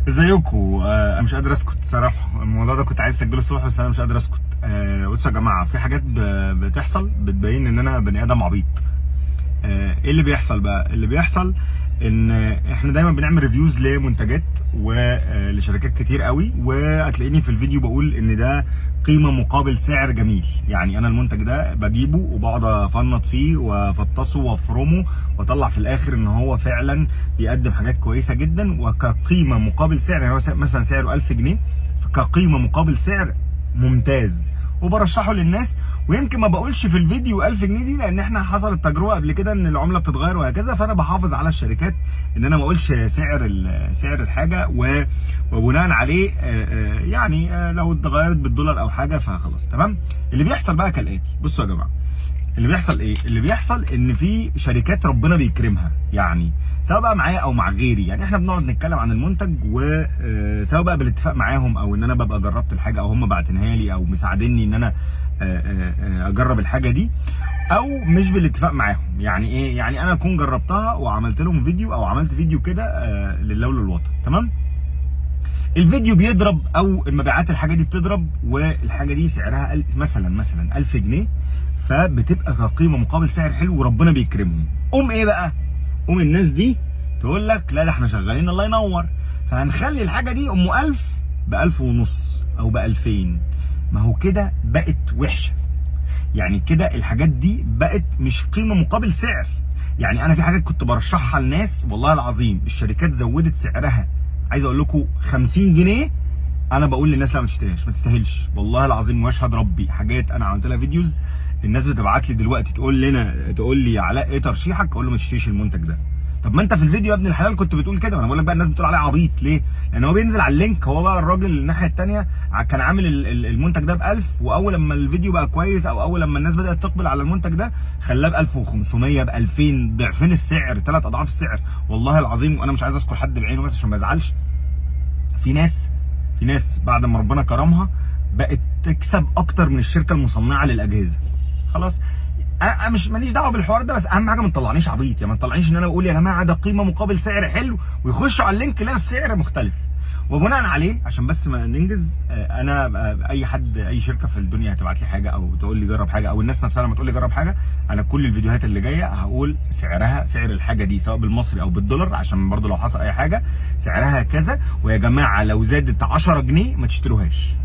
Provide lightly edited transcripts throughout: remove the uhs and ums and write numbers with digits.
ازيكم؟ انا مش قادر اسكت صراحه. الموضوع ده كنت عايز اسجله الصبح بس انا مش قادر اسكت. بصوا يا جماعه، في حاجات بتحصل بتبين ان انا بني ادم عبيط. ايه اللي بيحصل بقى؟ اللي بيحصل ان احنا دايما بنعمل ريفيوز لمنتجات ولشركات كتير قوي، وهتلاقيني في الفيديو بقول ان ده قيمه مقابل سعر جميل. يعني انا المنتج ده بجيبه وبقعد افنط فيه وافطسه وافرمه واطلع في الاخر ان هو فعلا بيقدم حاجات كويسه جدا، وكقيمه مقابل سعر يعني هو مثلا سعره 1000 جنيه، فكقيمه مقابل سعر ممتاز وبرشحه للناس. ويمكن ما بقولش في الفيديو 1000 جنيه دي لان احنا حصلت تجربه قبل كده ان العمله بتتغير وهكذا، فانا بحافظ على الشركات ان انا ما اقولش سعر الحاجه وبناء عليه يعني لو اتغيرت بالدولار او حاجه فخلاص تمام. اللي بيحصل بقى كالاتي، بصوا يا جماعه، اللي بيحصل ايه؟ اللي بيحصل ان في شركات ربنا بيكرمها، يعني سواء بقى معايا او مع غيري، يعني احنا بنقعد نتكلم عن المنتج وسواء بقى بالاتفاق معاهم او ان انا ببقى جربت الحاجه او هم باعتينها لي او مساعديني ان انا اجرب الحاجه دي، او مش بالاتفاق معاهم. يعني ايه؟ يعني انا اكون جربتها وعملت لهم فيديو او عملت فيديو كده لله وللوطن، تمام؟ الفيديو بيضرب او المبيعات الحاجه دي بتضرب والحاجه دي سعرها مثلا 1000 جنيه، فبتبقى كقيمه مقابل سعر حلو وربنا بيكرمهم. ايه بقى؟ الناس دي تقول لك لا ده احنا شغالين الله ينور، فهنخلي الحاجه دي 1000 ب 1000 ونص او ب 2000. ما هو كده بقت وحشه، يعني كده الحاجات دي بقت مش قيمه مقابل سعر. يعني انا في حاجات كنت برشحها لناس والله العظيم الشركات زودت سعرها، عايز اقول لكم 50 جنيه. انا بقول للناس لا ما تشتريهاش، ما تستاهلش والله العظيم واشهد ربي. حاجات انا عملت لها فيديوز، الناس بتبعت لي دلوقتي تقول لي علاء ايه ترشيحك؟ اقول له ما تشتريش المنتج ده. طب ما انت في الفيديو يا ابن الحلال كنت بتقول كده. وانا بقول لك بقى الناس بتقول عليه عبيط ليه؟ لان هو بينزل على اللينك. هو بقى الراجل الناحيه الثانيه كان عامل المنتج ده ب 1000، واول لما الفيديو بقى كويس او اول لما الناس بدات تقبل على المنتج ده خلاه ب 1500 ب 2000، ضعفين السعر، 3 اضعاف السعر والله العظيم. وانا مش عايز اذكر حد بعينه بس عشان ما يزعلش. في ناس بعد ما ربنا كرمها بقت تكسب اكتر من الشركه المصنعه للاجهزه. خلاص انا مش ماليش دعوه بالحوار ده، بس اهم حاجه ما تطلعنيش عبيط. يعني ما تطلعنيش ان انا بقول يا جماعه ده قيمه مقابل سعر حلو ويخشوا على اللينك يلاقوا السعر مختلف. وبناء عليه عشان بس ما ننجز، انا اي حد اي شركه في الدنيا هتبعت لي حاجه او تقول لي جرب حاجه، او الناس نفسها لما تقول لي جرب حاجه، انا كل الفيديوهات اللي جايه هقول سعر الحاجه دي سواء بالمصري او بالدولار، عشان برضو لو حصل اي حاجه سعرها كذا. ويا جماعه لو زادت 10 جنيه ما تشتروهاش.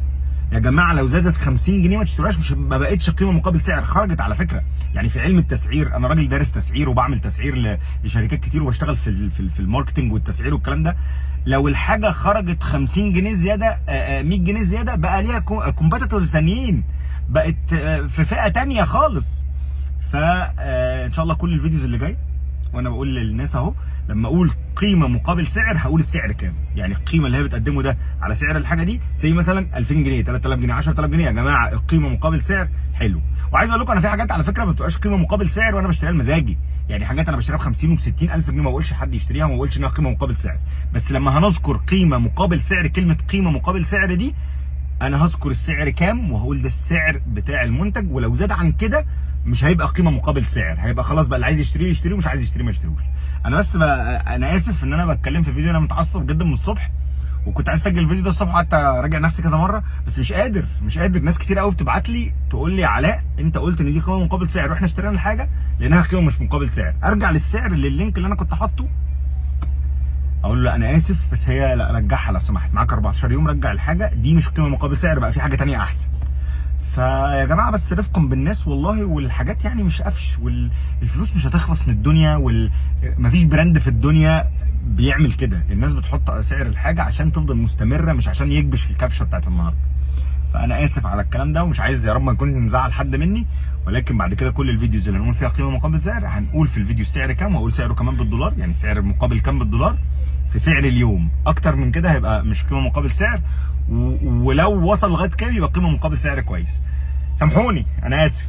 يا جماعه لو زادت 50 جنيه ما تشتروهاش. مش ما بقتش قيمه مقابل سعر، خرجت على فكره. يعني في علم التسعير، انا راجل دارس تسعير وبعمل تسعير لشركات كتير وبشتغل في الماركتنج والتسعير والكلام ده. لو الحاجه خرجت 50 جنيه زياده 100 جنيه زياده بقى ليها كومبيتيتورز ثانيين، بقت في فئه ثانيه خالص. فان شاء الله كل الفيديوز اللي جاي وانا بقول للناس اهو، لما اقول قيمه مقابل سعر هقول السعر كام. يعني القيمه اللي هي بتقدمه ده على سعر الحاجه دي زي مثلا 2000 جنيه 3000 جنيه 10000 جنيه، يا جماعه القيمه مقابل سعر حلو. وعايز اقول لكم انا في حاجات على فكره ما بتبقاش قيمه مقابل سعر وانا بشتريها لمزاجي. يعني حاجات انا بشتريها ب 50 وب 60 الف جنيه ما بقولش حد يشتريها وما بقولش انها قيمه مقابل سعر، بس لما هنذكر قيمه مقابل سعر، كلمه قيمه مقابل سعر دي انا هذكر السعر كام وهقول ده السعر بتاع المنتج، ولو زاد عن كده مش هيبقى قيمه مقابل سعر، هيبقى خلاص بقى اللي عايز يشتريه يشتريه ومش عايز يشتريه ما يشتريهوش. انا بس بقى انا اسف ان انا بتكلم في فيديو، انا متعصب جدا من الصبح وكنت عايز اسجل الفيديو ده الصبح وقعدت اراجع نفسي كذا مره، بس مش قادر. ناس كتير قوي بتبعت لي تقول لي علاء انت قلت ان دي قيمه مقابل سعر واحنا اشترينا الحاجه لانها قيمه مش مقابل سعر. ارجع للسعر اللي اللينك اللي انا كنت حاطه اقول له انا اسف بس هي لا رجعها لو سمحت، معاك 14 يوم رجع الحاجه دي مش قيمه مقابل سعر، بقى في حاجه ثانيه احسن. فيا جماعه بس رفقا بالناس والله، والحاجات يعني مش قفش، والفلوس مش هتخلص من الدنيا، مفيش براند في الدنيا بيعمل كده. الناس بتحط سعر الحاجه عشان تفضل مستمره مش عشان يكبش الكبشه بتاعت النهارده. فانا اسف على الكلام ده ومش عايز يا رب ما يكون مزعل حد مني، ولكن بعد كده كل الفيديوز اللي هنقول فيها قيمه مقابل سعر هنقول في الفيديو السعر كام، وهقول سعره كمان بالدولار، يعني سعر مقابل كام بالدولار في سعر اليوم. اكتر من كده هيبقى مش قيمه مقابل سعر، ولو وصل لغايه كام يبقى قيمه مقابل سعر كويس. سامحوني انا اسف.